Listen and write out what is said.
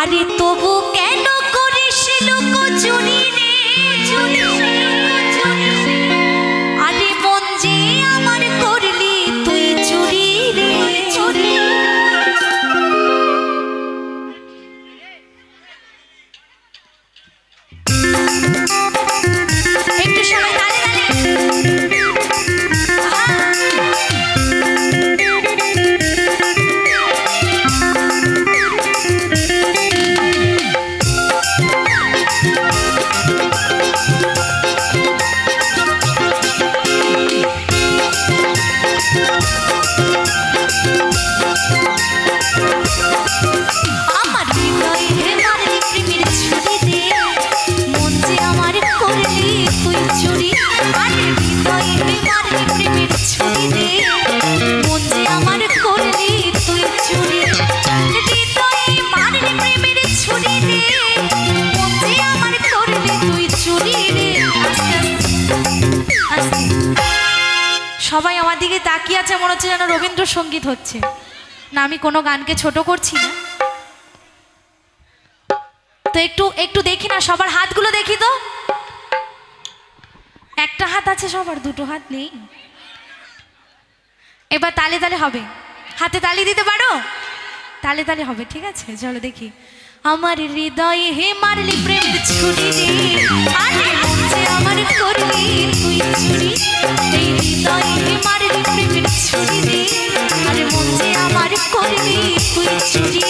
আরে তবু কেন করিস লুকোচুরি রে, আরে মন যে আমার করলি তুই চুরি রে, চুরি। একটু সবাই তালে তালে। আমার হৃদয়ে মারলি প্রেমের ছুরি দে, মন যে আমার করলি তুই চুরি। আরে হৃদয়ে মারলি প্রেমের ছুরি দে, মন যে আমার করলি তুই চুরি। হৃদয়ে মারলি প্রেমের ছুরি দে, মন যে আমার করলি তুই চুরি রে। আস্তে সবাই আমার দিকে তাকিয়ে আছে, মনে হচ্ছে যেন রবীন্দ্রসঙ্গীত হচ্ছে না। আমি কোনো গানকে ছোট করছি না তো, একটু একটু দেখি না, সবার হাতগুলো দেখি তো। একটা হাত আছে সবার, দুটো হাত নেই। এবার তালে তালে হবে, হাতে তালি দিতে পারো? তালে তালে হবে, ঠিক আছে, চলো দেখি। আমার হৃদয়ে হে মারলি প্রেমের ছুরি রে, আরে মন যে আমার করলি তুই চুরি। এই হৃদয়ে হে মারলি প্রেমের ছুরি রে, আরে মন যে আমার করলি তুই চুরি।